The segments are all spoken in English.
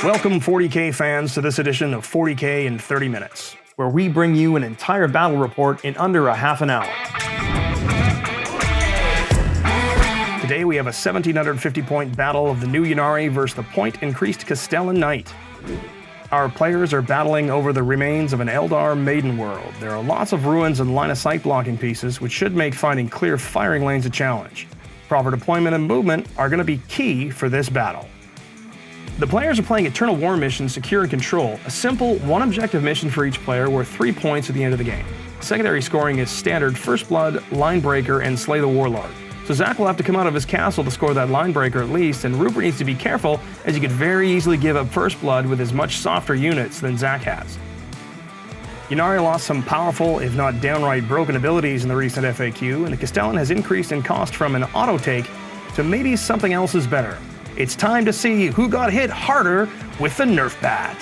Welcome 40K fans to this edition of 40K in 30 minutes, where we bring you an entire battle report in under a half an hour. Today we have a 1750-point battle of the new Ynnari versus the point-increased Castellan Knight. Our players are battling over the remains of an Eldar maiden world. There are lots of ruins and line-of-sight blocking pieces, which should make finding clear firing lanes a challenge. Proper deployment and movement are going to be key for this battle. The players are playing Eternal War Mission Secure and Control, a simple one-objective mission for each player worth 3 points at the end of the game. Secondary scoring is standard First Blood, Line Breaker, and Slay the Warlord. So Zach will have to come out of his castle to score that Line Breaker at least, and Rupert needs to be careful as he could very easily give up First Blood with as much softer units than Zach has. Ynnari lost some powerful, if not downright broken abilities in the recent FAQ, and the Castellan has increased in cost from an auto-take to maybe something else is better. It's time to see who got hit harder with the Nerf bat.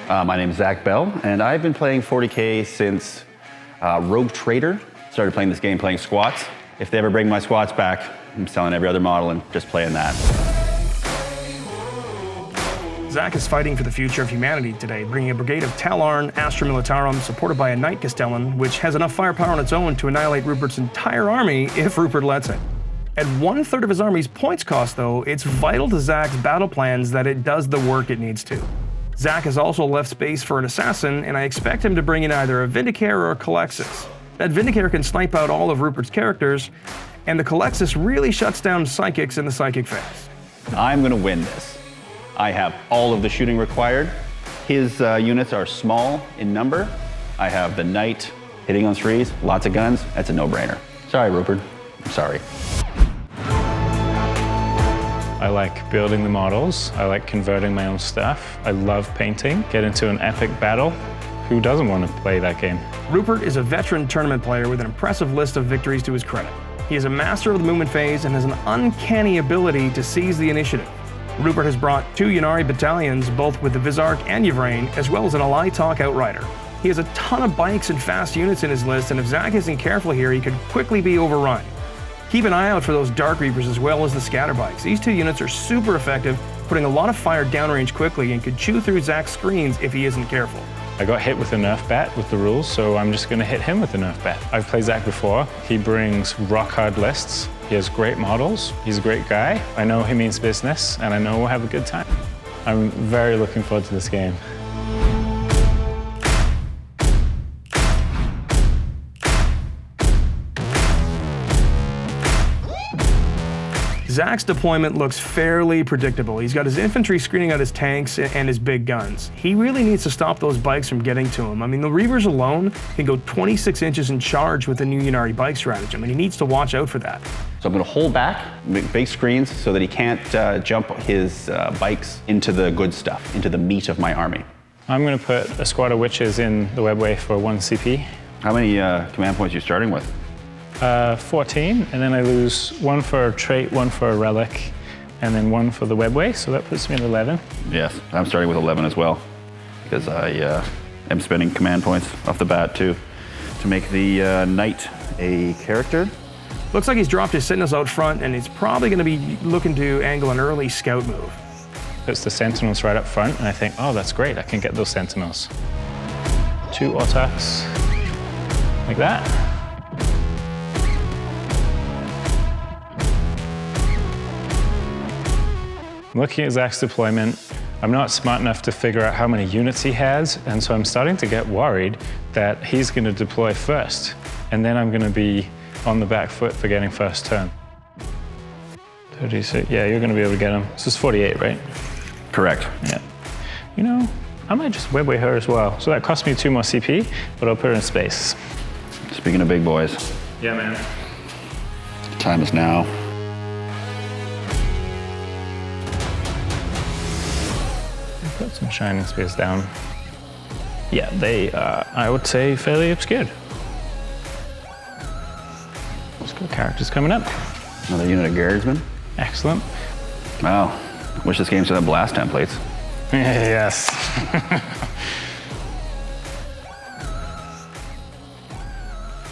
My name is Zach Bell, and I've been playing 40K since Rogue Trader. Started playing this game playing squats. If they ever bring my squats back, I'm selling every other model and just playing that. Zach is fighting for the future of humanity today, bringing a brigade of Tallarn, Astra Militarum, supported by a Knight Castellan, which has enough firepower on its own to annihilate Rupert's entire army if Rupert lets it. At 1/3 of his army's points cost, though, it's vital to Zach's battle plans that it does the work it needs to. Zach has also left space for an assassin, and I expect him to bring in either a Vindicator or a Calexis. That Vindicator can snipe out all of Rupert's characters, and the Calexis really shuts down psychics in the psychic phase. I'm gonna win this. I have all of the shooting required. His units are small in number. I have the Knight hitting on threes, lots of guns. That's a no-brainer. Sorry, Rupert. I'm sorry. I like building the models. I like converting my own stuff. I love painting. Get into an epic battle. Who doesn't want to play that game? Rupert is a veteran tournament player with an impressive list of victories to his credit. He is a master of the movement phase and has an uncanny ability to seize the initiative. Rupert has brought 2 Ynnari battalions, both with the Vizark and Yvraine, as well as an Ally Talk Outrider. He has a ton of bikes and fast units in his list, and if Zach isn't careful here, he could quickly be overrun. Keep an eye out for those Dark Reapers as well as the Scatter Bikes. These 2 units are super effective, putting a lot of fire downrange quickly and could chew through Zach's screens if he isn't careful. I got hit with a Nerf bat with the rules, so I'm just gonna hit him with a Nerf bat. I've played Zach before. He brings rock hard lists. He has great models. He's a great guy. I know he means business, and I know we'll have a good time. I'm very looking forward to this game. Zach's deployment looks fairly predictable. He's got his infantry screening out his tanks and his big guns. He really needs to stop those bikes from getting to him. I mean, the Reavers alone can go 26 inches in charge with the new Ynnari bike stratagem, and he needs to watch out for that. So I'm gonna hold back, make big screens so that he can't jump his bikes into the good stuff, into the meat of my army. I'm gonna put a squad of witches in the webway for 1 CP. How many command points are you starting with? 14, and then I lose 1 for a trait, 1 for a relic, and then 1 for the webway, so that puts me at 11. Yes, I'm starting with 11 as well, because I am spending command points off the bat to make the Knight a character. Looks like he's dropped his Sentinels out front, and he's probably going to be looking to angle an early scout move. Puts the Sentinels right up front, and I think, oh, that's great, I can get those Sentinels. 2 attacks, like that. Looking at Zach's deployment, I'm not smart enough to figure out how many units he has, and so I'm starting to get worried that he's going to deploy first, and then I'm going to be on the back foot for getting first turn. 36, yeah, you're going to be able to get him. This is 48, right? Correct. Yeah. You know, I might just webway her as well. So that cost me 2 more CP, but I'll put her in space. Speaking of big boys. Yeah, man. The time is now. Put some shining spears down. Yeah, they are, I would say, fairly obscured. Let's go, characters coming up. Another unit of guardsmen. Excellent. Wow, wish this game still had blast templates. Yes.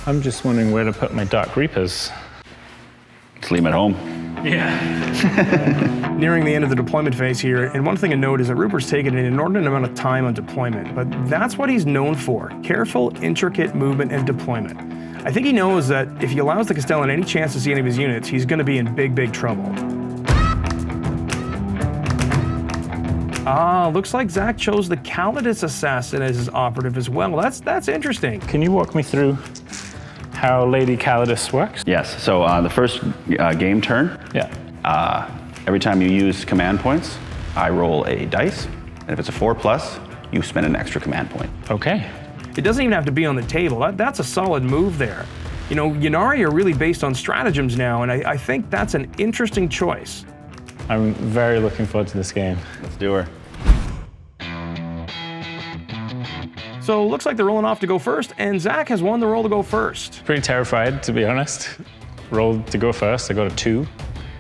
I'm just wondering where to put my Dark Reapers. Just leave them at home. Yeah. Nearing the end of the deployment phase here, and one thing to note is that Rupert's taken an inordinate amount of time on deployment, but that's what he's known for: careful, intricate movement and deployment. I think he knows that if he allows the Castellan any chance to see any of his units, he's going to be in big, big trouble. Looks like Zach chose the Calidus Assassin as his operative as well. That's interesting. Can you walk me through how Lady Calidus works? Yes, so the first game turn, Yeah. every time you use command points, I roll a dice, and if it's a 4+, you spend an extra command point. Okay. It doesn't even have to be on the table. That's a solid move there. You know, Ynnari are really based on stratagems now, and I think that's an interesting choice. I'm very looking forward to this game. Let's do her. So looks like they're rolling off to go first, and Zach has won the roll to go first. Pretty terrified, to be honest. Rolled to go first. I got a 2.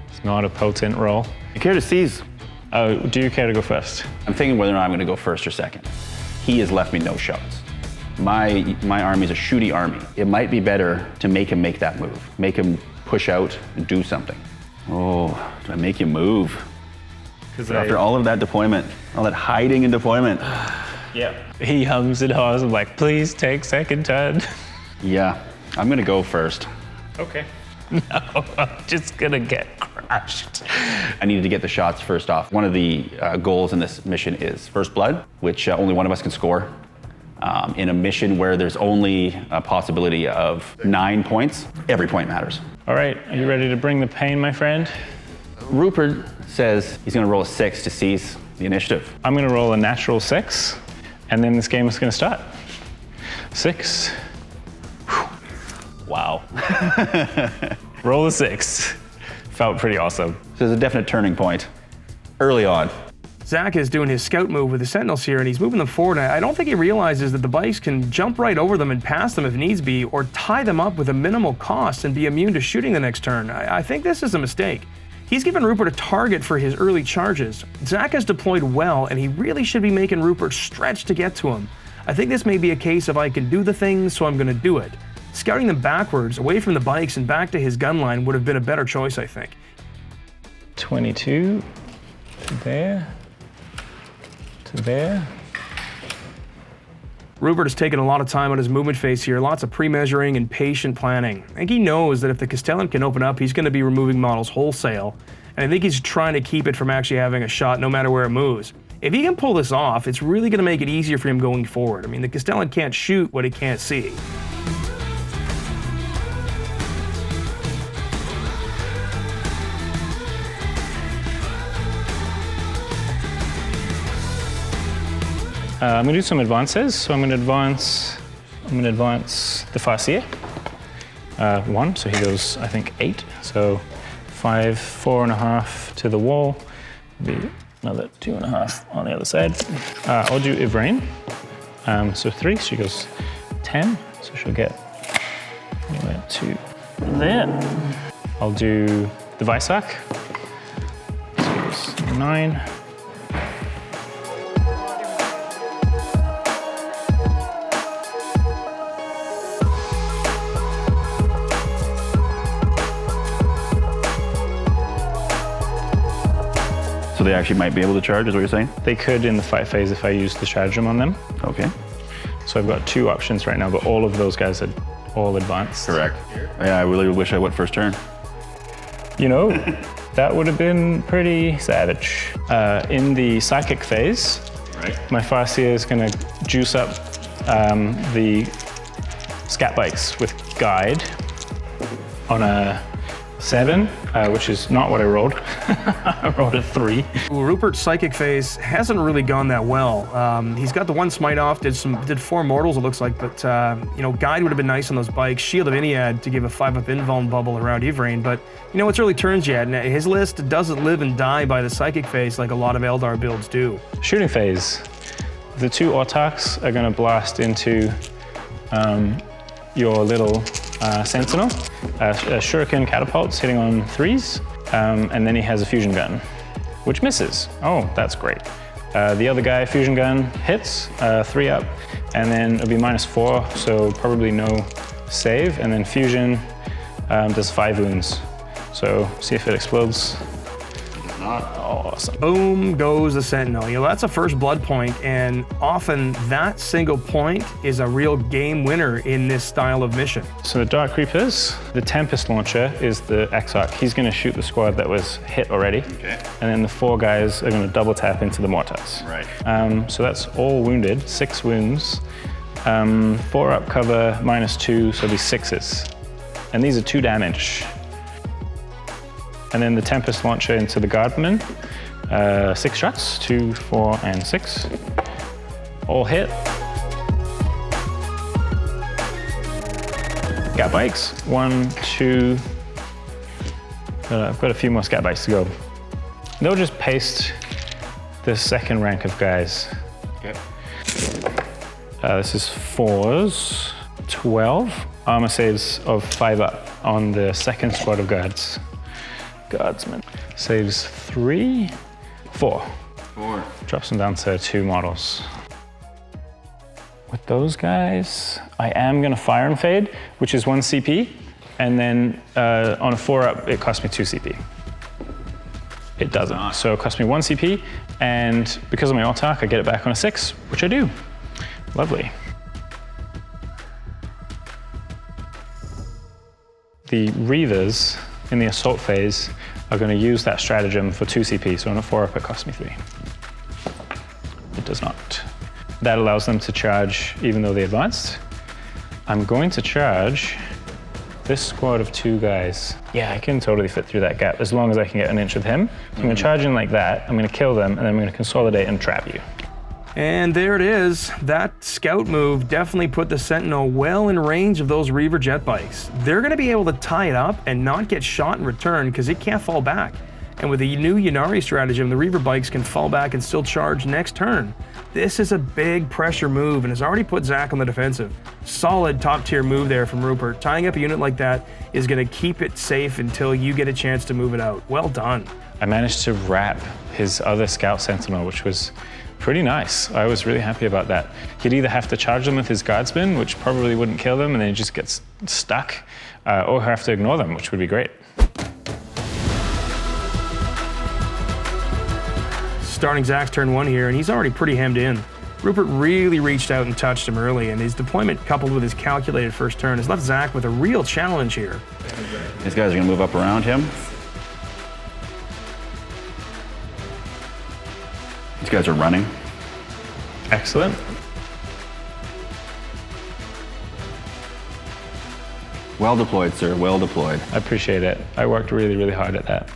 It's not a potent roll. You care to seize? Oh, do you care to go first? I'm thinking whether or not I'm going to go first or second. He has left me no shots. My army is a shooty army. It might be better to make him make that move. Make him push out and do something. Oh, do I make you move? After all of that deployment, all that hiding in deployment. Yeah. He hums and haws. I'm like, please take second turn. Yeah, I'm going to go first. Okay. No, I'm just going to get crushed. I needed to get the shots first off. One of the goals in this mission is First Blood, which only one of us can score. In a mission where there's only a possibility of 9 points, every point matters. All right, are you ready to bring the pain, my friend? Rupert says he's going to roll a 6 to seize the initiative. I'm going to roll a natural 6, and then this game is going to start. 6. Wow. Roll a 6. Felt pretty awesome. So there's a definite turning point early on. Zach is doing his scout move with the Sentinels here, and he's moving them forward. I don't think he realizes that the bikes can jump right over them and pass them if needs be, or tie them up with a minimal cost and be immune to shooting the next turn. I think this is a mistake. He's given Rupert a target for his early charges. Zach has deployed well, and he really should be making Rupert stretch to get to him. I think this may be a case of I can do the thing, so I'm going to do it. Scouting them backwards, away from the bikes and back to his gun line would have been a better choice, I think. 22 to there, to there. Rupert has taken a lot of time on his movement phase here, lots of pre-measuring and patient planning. I think he knows that if the Castellan can open up, he's going to be removing models wholesale, and I think he's trying to keep it from actually having a shot no matter where it moves. If he can pull this off, it's really going to make it easier for him going forward. I mean, the Castellan can't shoot what it can't see. I'm going to do some advances. So I'm going to advance the Farseer. 1, so he goes, I think, 8. So 5, 4.5 to the wall. Be another 2.5 on the other side. I'll do Ivrain. So 3, she goes 10. So she'll get anywhere to there. I'll do the Visak. So she goes 9. So they actually might be able to charge, is what you're saying? They could in the fight phase if I use the stratagem on them. Okay. So I've got 2 options right now, but all of those guys are all advanced. Correct. Yeah, I really wish I went first turn. You know, that would have been pretty savage. In the psychic phase, my Farseer is going to juice up the scat bikes with guide on a 7, which is not what I rolled. I rolled a 3. Rupert's psychic phase hasn't really gone that well. He's got the 1 smite off, did 4 mortals it looks like, but you know, guide would have been nice on those bikes. Shield of Ynnari to give a 5-up invuln bubble around Ivrain, but you know, it's early turns yet, and his list doesn't live and die by the psychic phase like a lot of Eldar builds do. Shooting phase. The 2 autarchs are going to blast into your little sentinel. Shuriken catapults hitting on 3s, and then he has a fusion gun, which misses. Oh, that's great. The other guy, fusion gun, hits, 3 up, and then it'll be -4, so probably no save, and then fusion does 5 wounds. So see if it explodes. Awesome. Boom goes the Sentinel. You know, that's a first blood point, and often that single point is a real game winner in this style of mission. So the Dark Reapers, the Tempest Launcher is the Exarch. He's going to shoot the squad that was hit already. Okay. And then the 4 guys are going to double tap into the Mortars. Right. So that's all wounded, 6 wounds. 4 up cover, -2, so it'll be 6s. And these are 2 damage. And then the Tempest Launcher into the Guardman. 6 shots, 2, 4, and 6. All hit. Scat bikes, 1, 2. I've got a few more scat bikes to go. They'll just paste the second rank of guys. Okay. This is 4s, 12. Armor saves of 5 up on the second squad of guards. Guardsman. Saves 3, 4. 4. Drops them down to 2 models. With those guys, I am gonna fire and fade, which is 1 CP, and then on a 4 up, it costs me 2 CP. It doesn't, so it costs me 1 CP, and because of my autarch, I get it back on a 6, which I do. Lovely. The Reavers in the assault phase are going to use that stratagem for 2 CP, so on a 4 up it costs me 3. It does not. That allows them to charge even though they advanced. I'm going to charge this squad of 2 guys. Yeah, I can totally fit through that gap as long as I can get an inch with him. So I'm going to charge in like that, I'm going to kill them, and then I'm going to consolidate and trap you. And there it is. That scout move definitely put the Sentinel well in range of those Reaver jet bikes. They're going to be able to tie it up and not get shot in return because it can't fall back. And with the new Ynnari stratagem, the Reaver bikes can fall back and still charge next turn. This is a big pressure move and has already put Zach on the defensive. Solid top tier move there from Rupert. Tying up a unit like that is going to keep it safe until you get a chance to move it out. Well done. I managed to wrap his other scout sentinel, which was pretty nice. I was really happy about that. He'd either have to charge them with his guardsman, which probably wouldn't kill them, and then he just gets stuck, or have to ignore them, which would be great. Starting Zach's turn 1 here, and he's already pretty hemmed in. Rupert really reached out and touched him early, and his deployment coupled with his calculated first turn has left Zach with a real challenge here. These guys are going to move up around him. These guys are running. Excellent. Well deployed, sir. Well deployed. I appreciate it. I worked really, really hard at that.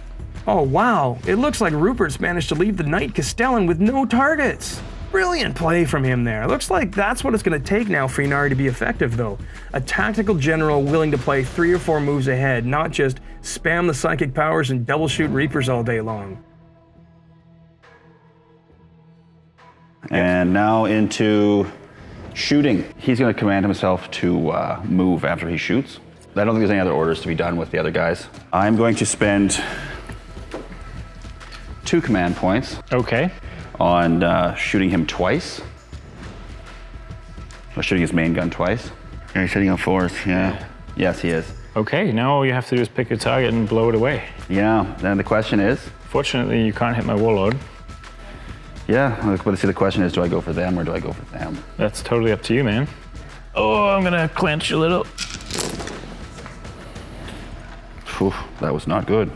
Oh wow, it looks like Rupert's managed to leave the Knight Castellan with no targets. Brilliant play from him there. Looks like that's what it's going to take now for Ynnari to be effective though. A tactical general willing to play 3 or 4 moves ahead, not just spam the psychic powers and double shoot Reapers all day long. And now into shooting. He's going to command himself to move after he shoots. I don't think there's any other orders to be done with the other guys. I'm going to spend 2 command points. Okay. On shooting him twice. Or shooting his main gun twice. Yeah, he's hitting on 4s, yeah. Yes, he is. Okay, now all you have to do is pick a target and blow it away. Yeah, then the question is? Fortunately, you can't hit my Warlord. Yeah, but see, the question is, do I go for them or do I go for them? That's totally up to you, man. Oh, I'm gonna clench a little. Whew, that was not good.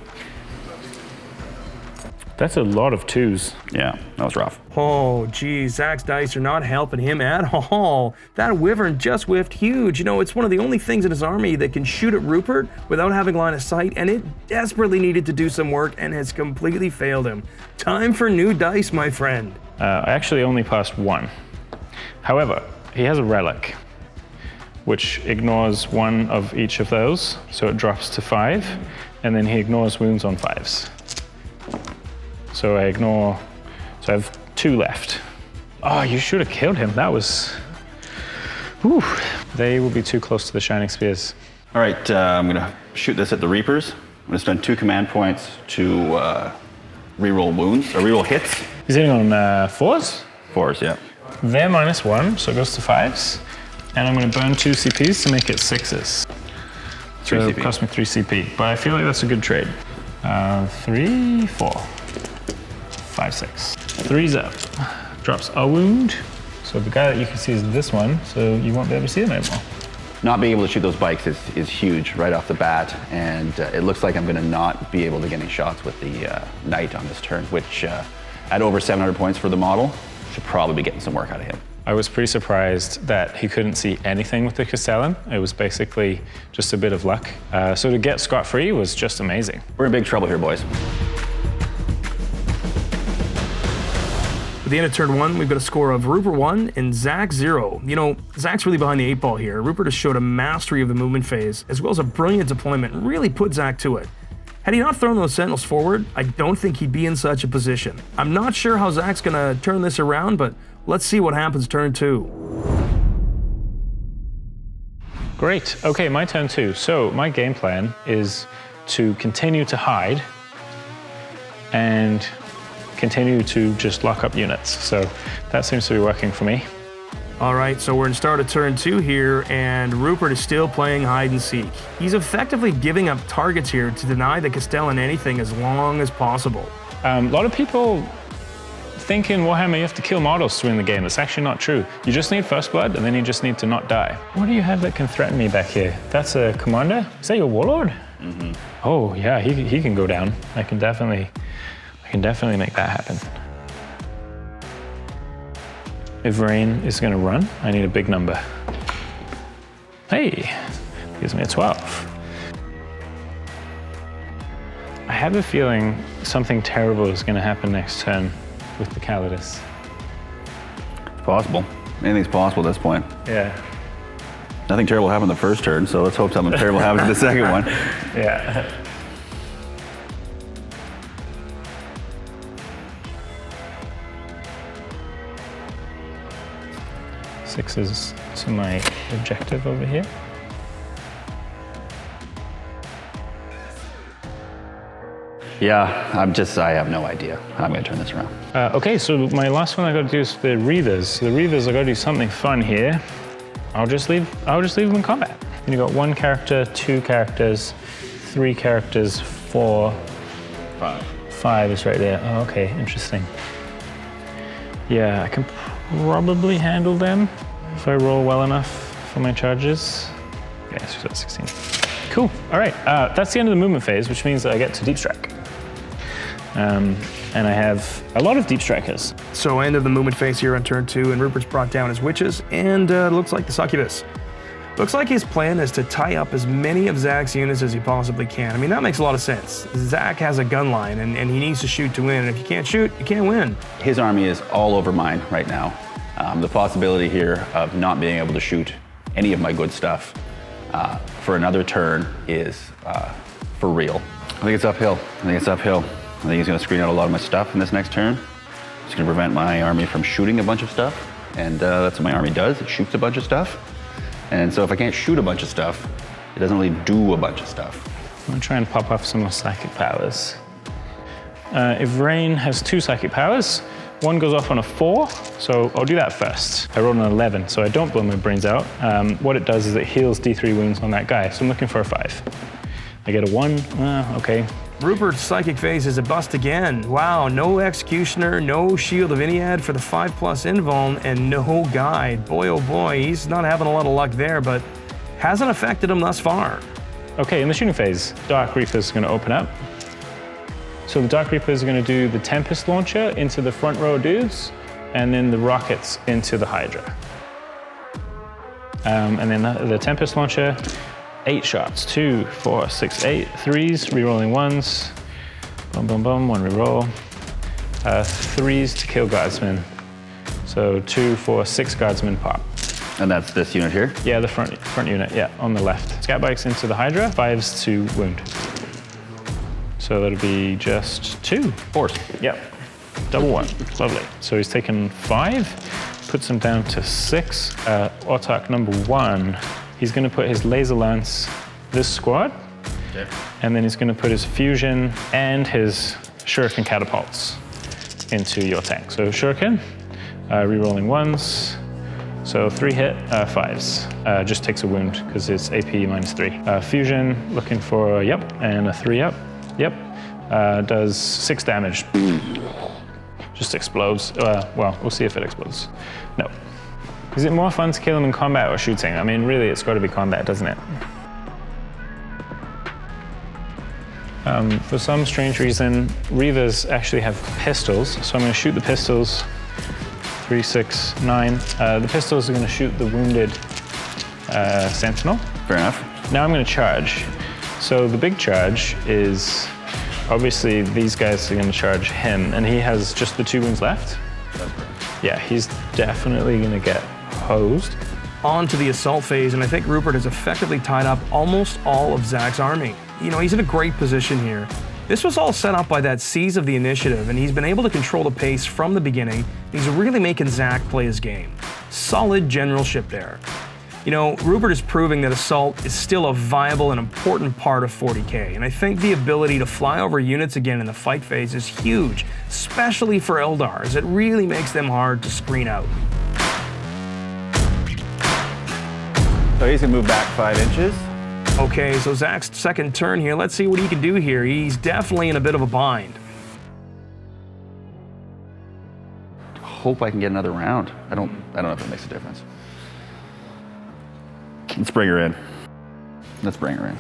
That's a lot of 2s. Yeah, that was rough. Oh, geez, Zach's dice are not helping him at all. That Wyvern just whiffed huge. You know, it's one of the only things in his army that can shoot at Rupert without having line of sight, and it desperately needed to do some work and has completely failed him. Time for new dice, my friend. I actually only passed 1. However, he has a relic, which ignores 1 of each of those, so it drops to 5, and then he ignores wounds on 5s. So I have 2 left. Oh, you should have killed him. That was, whew. They will be too close to the Shining Spears. All right, I'm gonna shoot this at the Reapers. I'm gonna spend 2 command points to reroll wounds, or reroll hits. He's hitting on 4s? 4s, yeah. They're -1, so it goes to 5s. And I'm gonna burn 2 CPs to make it 6s. 3 So CP. it cost me 3 CP, but I feel like that's a good trade. 3, 4, 5, 6. 3's up. Drops a wound. So the guy that you can see is this one, so you won't be able to see him anymore. Not being able to shoot those bikes is huge right off the bat, and it looks like I'm going to not be able to get any shots with the Knight on this turn, which at over 700 points for the model, should probably be getting some work out of him. I was pretty surprised that he couldn't see anything with the Castellan. It was basically just a bit of luck. So to get scot-free was just amazing. We're in big trouble here, boys. At the end of turn 1, we've got a score of Rupert 1 and Zach 0. You know, Zach's really behind the 8 ball here. Rupert has showed a mastery of the movement phase, as well as a brilliant deployment, and really put Zach to it. Had he not thrown those Sentinels forward, I don't think he'd be in such a position. I'm not sure how Zach's gonna turn this around, but let's see what happens turn 2. Great, okay, my turn 2. So my game plan is to continue to hide and continue to just lock up units. So that seems to be working for me. All right, so we're in start of turn 2 here, and Rupert is still playing hide and seek. He's effectively giving up targets here to deny the Castellan anything as long as possible. A lot of people think in Warhammer you have to kill models to win the game. That's actually not true. You just need first blood, and then you just need to not die. What do you have that can threaten me back here? That's a commander? Is that your Warlord? Mm-hmm. Oh yeah, he can go down. I can definitely make that happen. If Rain is going to run, I need a big number. Hey, gives me a 12. I have a feeling something terrible is going to happen next turn with the Calidus. It's possible. Anything's possible at this point. Yeah. Nothing terrible happened the first turn, so let's hope something terrible happens in the second one. Yeah. Six is to my objective over here. Yeah, I have no idea how I'm going to turn this around. Okay, so my last one I got to do is the Reavers. The Reavers, I got to do something fun here. I'll just leave them in combat. And you got 1 character, 2 characters, 3 characters, 4, 5 is right there. Oh, okay, interesting. Yeah, I can probably handle them if I roll well enough for my charges. Yeah, she's at 16. Cool, all right. That's the end of the movement phase, which means that I get to deep strike. And I have a lot of deep strikers. So end of the movement phase here on turn 2, and Rupert's brought down his witches, and looks like the succubus. Looks like his plan is to tie up as many of Zach's units as he possibly can. I mean, that makes a lot of sense. Zach has a gun line, and he needs to shoot to win, and if you can't shoot, you can't win. His army is all over mine right now. The possibility here of not being able to shoot any of my good stuff for another turn is for real. I think it's uphill. I think he's going to screen out a lot of my stuff in this next turn. It's going to prevent my army from shooting a bunch of stuff, and that's what my army does. It shoots a bunch of stuff. And so if I can't shoot a bunch of stuff, it doesn't really do a bunch of stuff. I'm going to try and pop off some more psychic powers. If Rain has 2 psychic powers, 1 goes off on a 4, so I'll do that first. I rolled an 11, so I don't blow my brains out. What it does is it heals D3 wounds on that guy, so I'm looking for a 5. I get a 1, okay. Rupert's psychic phase is a bust again. Wow, no Executioner, no Shield of Iniad for the 5+ invuln, and no guide. Boy, oh boy, he's not having a lot of luck there, but hasn't affected him thus far. Okay, in the shooting phase, Dark Reaper is going to open up. So the Dark Reaper is going to do the Tempest Launcher into the front row dudes, and then the rockets into the Hydra. And then the Tempest Launcher, 8 shots, 2, 4, 6, 8, 3s, rerolling 1s, boom, boom, boom, 1 reroll. 3s to kill guardsmen. So 2, 4, 6 guardsmen pop. And that's this unit here? Yeah, the front unit, yeah, on the left. Scat bikes into the Hydra, 5s to wound. So that'll be just 2. 4s. Yep, double 1, lovely. So he's taken 5, puts him down to 6. Autarch number 1, he's gonna put his laser lance this squad, okay. And then he's gonna put his fusion and his shuriken catapults into your tank. So shuriken, rerolling 1s, So 3 hit, 5s. Just takes a wound because it's AP -3. Fusion, looking for, yep, and a 3 up. Yep. Does 6 damage. Just explodes. Well, we'll see if it explodes. No. Is it more fun to kill him in combat or shooting? I mean, really, it's got to be combat, doesn't it? For some strange reason, Reavers actually have pistols, so I'm going to shoot the pistols. 3, 6, 9. The pistols are going to shoot the wounded sentinel. Fair enough. Now I'm going to charge. So the big charge is, obviously these guys are going to charge him, and he has just the 2 wounds left. That's correct. Yeah, he's definitely going to get hosed. On to the assault phase, and I think Rupert has effectively tied up almost all of Zach's army. You know, he's in a great position here. This was all set up by that seize of the initiative, and he's been able to control the pace from the beginning. He's really making Zach play his game. Solid generalship there. You know, Rupert is proving that assault is still a viable and important part of 40k, and I think the ability to fly over units again in the fight phase is huge, especially for Eldars. It really makes them hard to screen out. So he's gonna move back 5 inches. Okay, so Zach's second turn here. Let's see what he can do here. He's definitely in a bit of a bind. Hope I can get another round. I don't know if it makes a difference. Let's bring her in. Let's bring her in.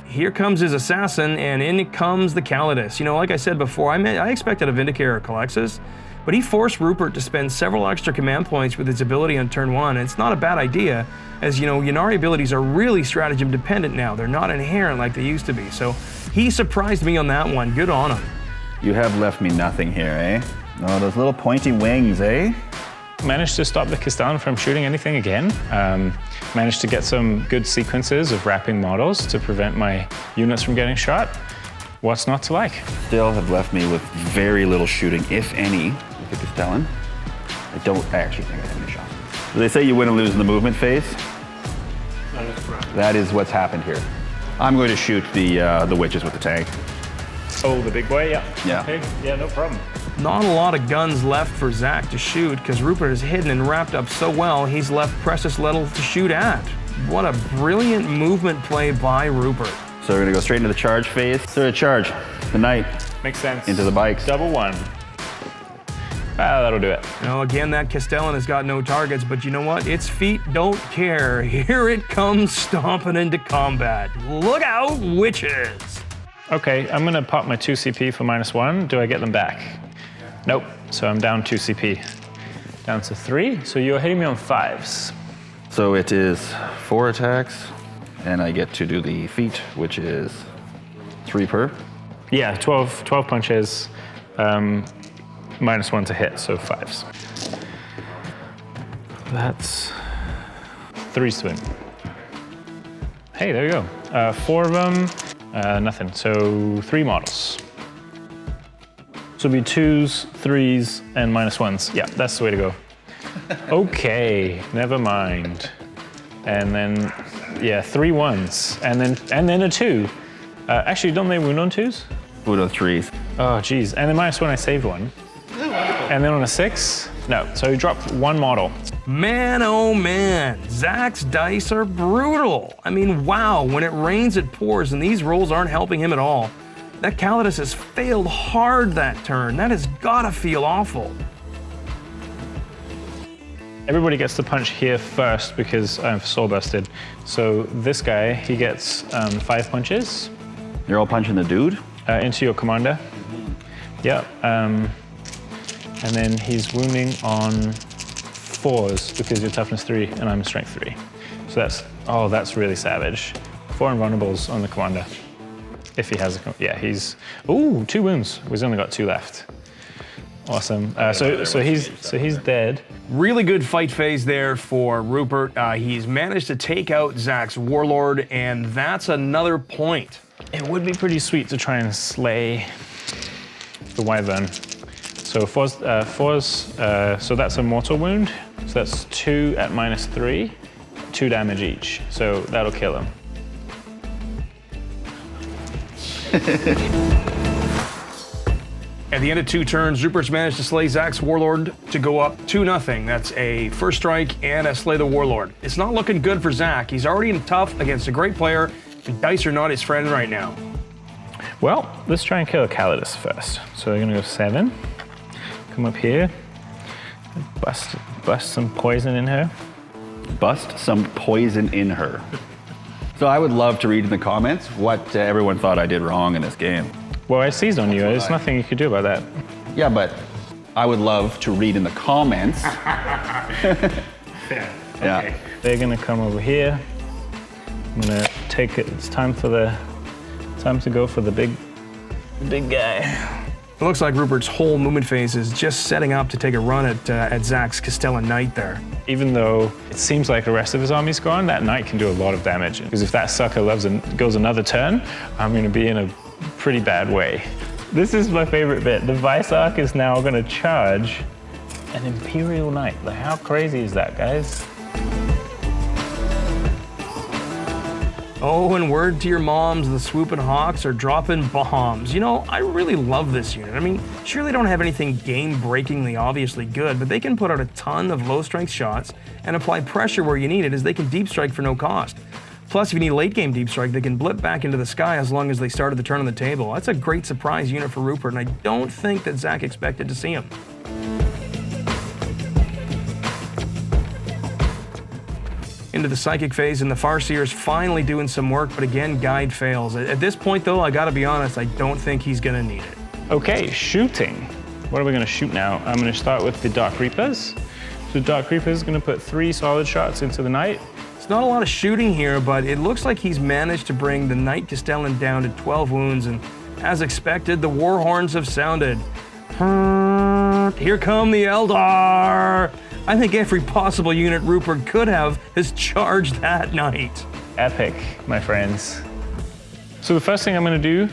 Here comes his assassin, and in comes the Calidus. You know, like I said before, I expected a Vindicator or Calexis, but he forced Rupert to spend several extra command points with his ability on turn 1, and it's not a bad idea, as you know, Ynnari abilities are really stratagem dependent now. They're not inherent like they used to be, so he surprised me on that one. Good on him. You have left me nothing here, eh? Oh, those little pointy wings, eh? Managed to stop the Castellan from shooting anything again. Managed to get some good sequences of wrapping models to prevent my units from getting shot. What's not to like? Still have left me with very little shooting, if any, with the Castellan. I actually think I have any shots. They say you win and lose in the movement phase. That is correct. That is what's happened here. I'm going to shoot the witches with the tank. Oh, the big boy, yeah. Yeah. Okay. Yeah, no problem. Not a lot of guns left for Zach to shoot, because Rupert is hidden and wrapped up so well, he's left precious little to shoot at. What a brilliant movement play by Rupert. So we're gonna go straight into the charge phase. So to charge, the knight. Makes sense. Into the bikes. Double 1. That'll do it. Now again, that Castellan has got no targets, but you know what? Its feet don't care. Here it comes stomping into combat. Look out, witches! Okay, I'm gonna pop my 2 CP for -1. Do I get them back? Nope, so I'm down 2 CP. Down to 3, so you're hitting me on 5s. So it is 4 attacks, and I get to do the feat, which is 3 per. Yeah, 12 punches, -1 to hit, so 5s. That's 3 swing. Hey, there you go. 4 of them, nothing, so 3 models. So it'll be 2s, 3s, and -1s. Yeah, that's the way to go. Okay, never mind. And then, yeah, 3 1s, and then a 2. Actually, don't they wound on 2s? Wound on 3s. Oh, geez. And then -1, I saved 1. And then on a 6? No, so he dropped 1 model. Man, oh man, Zach's dice are brutal. I mean, wow, when it rains, it pours, and these rolls aren't helping him at all. That Calidus has failed hard that turn. That has gotta feel awful. Everybody gets to punch here first because I'm soul busted. So this guy, he gets 5 punches. You're all punching the dude? Into your commander. Yep. And then he's wounding on 4s because you're toughness 3 and I'm strength 3. So that's really savage. 4 invulnerables on the commander. If he has a, yeah, he's, ooh, 2 wounds. He's only got 2 left. Awesome. So he's dead. Really good fight phase there for Rupert. He's managed to take out Zach's Warlord, and that's another point. It would be pretty sweet to try and slay the Wyvern. So so that's a mortal wound. So that's 2 at -3, 2 damage each. So that'll kill him. At the end of 2 turns, Rupert's managed to slay Zach's Warlord to go up 2-0. That's a first strike and a slay the Warlord. It's not looking good for Zach. He's already in tough against a great player, and dice are not his friend right now. Well, let's try and kill a Calidus first. So we're gonna go 7. Come up here. Bust some poison in her. Bust some poison in her. So I would love to read in the comments what everyone thought I did wrong in this game. Well, I seized on you. There's nothing you could do about that. Yeah, but I would love to read in the comments. Fair. Yeah. Okay. They're gonna come over here. I'm gonna take it. It's time to go for the big guy. It looks like Rupert's whole movement phase is just setting up to take a run at Zach's Castellan Knight there. Even though it seems like the rest of his army's gone, that knight can do a lot of damage. Because if that sucker goes another turn, I'm gonna be in a pretty bad way. This is my favorite bit. The Vice-Arc is now gonna charge an Imperial Knight. Like, how crazy is that, guys? Oh, and word to your moms, the swooping hawks are dropping bombs. You know, I really love this unit. I mean, sure they don't have anything game-breakingly obviously good, but they can put out a ton of low-strength shots and apply pressure where you need it, as they can deep strike for no cost. Plus, if you need late-game deep strike, they can blip back into the sky as long as they started the turn on the table. That's a great surprise unit for Rupert, and I don't think that Zach expected to see him. Into the Psychic phase, and the Farseer's finally doing some work, but again, Guide fails. At this point, though, I gotta be honest, I don't think he's gonna need it. Okay, shooting. What are we gonna shoot now? I'm gonna start with the Dark Reapers. So Dark Reapers is gonna put 3 solid shots into the Knight. It's not a lot of shooting here, but it looks like he's managed to bring the Knight Castellan down to 12 wounds, and as expected, the war horns have sounded. Here come the Eldar! I think every possible unit Rupert could have has charged that Knight. Epic, my friends. So the first thing I'm gonna do,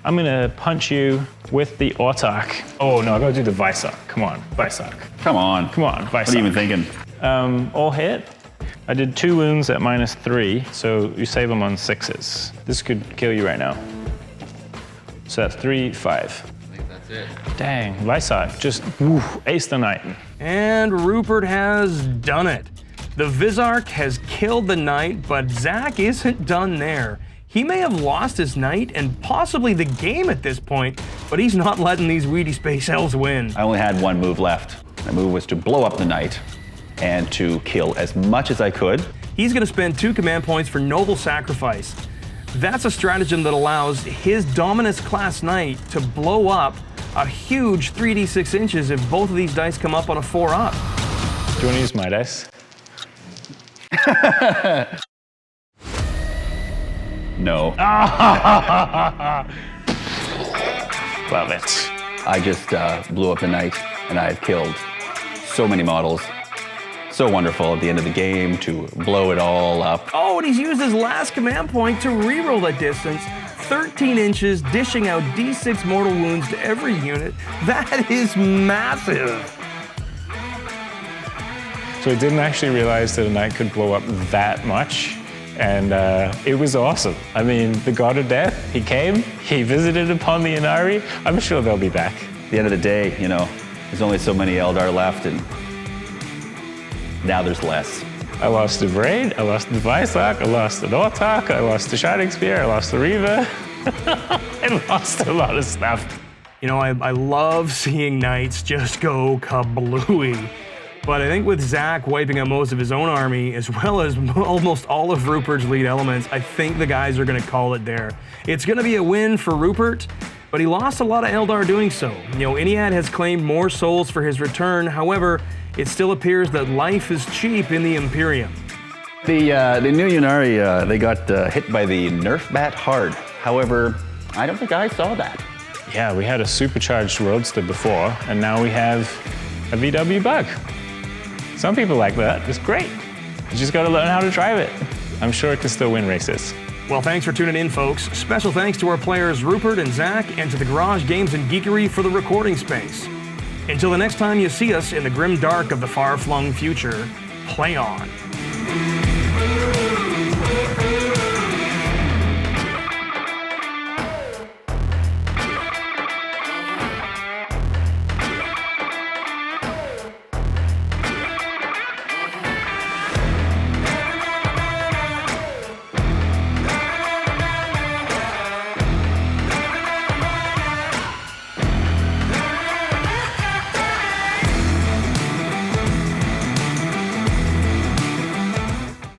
I'm gonna punch you with the Autarch. Oh no, I gotta do the Vice-Arc. Come on, Vice-Arc. Come on. Come on, Vice-Arc. What are you even thinking? All hit. I did 2 wounds at -3, so you save them on 6s. This could kill you right now. So that's 3, 5. I think that's it. Dang, Vice-Arc, just ace the Knight. And Rupert has done it. The Vizarch has killed the Knight, but Zach isn't done there. He may have lost his Knight and possibly the game at this point, but he's not letting these weedy space elves win. I only had one move left. My move was to blow up the Knight and to kill as much as I could. He's gonna spend 2 command points for Noble Sacrifice. That's a stratagem that allows his Dominus class Knight to blow up a huge 3d6 inches if both of these dice come up on a 4-up. Do you want to use my dice? No. Love it. I just blew up the Knight, and I had killed so many models. So wonderful at the end of the game to blow it all up. Oh, and he's used his last command point to reroll that distance. 13 inches, dishing out d6 mortal wounds to every unit. That is massive. So I didn't actually realize that a Knight could blow up that much, and it was awesome. I mean, the God of Death, he came, he visited upon the Ynnari. I'm sure they'll be back. At the end of the day, you know, there's only so many Eldar left, and now there's less. I lost the Brigade, I lost the Vice-Arc, I lost the Autarch, I lost the Shining Spear, I lost the Reaver. I lost a lot of stuff. You know, I love seeing Knights just go kablooey. But I think with Zach wiping out most of his own army, as well as almost all of Rupert's lead elements, I think the guys are going to call it there. It's going to be a win for Rupert, but he lost a lot of Eldar doing so. You know, Iniad has claimed more souls for his return. However, it still appears that life is cheap in the Imperium. The new Ynnari, they got hit by the Nerf bat hard. However, I don't think I saw that. Yeah, we had a supercharged Roadster before, and now we have a VW Bug. Some people like that. It's great. You just got to learn how to drive it. I'm sure it can still win races. Well, thanks for tuning in, folks. Special thanks to our players Rupert and Zach, and to the Garage Games and Geekery for the recording space. Until the next time you see us in the grim dark of the far-flung future, play on.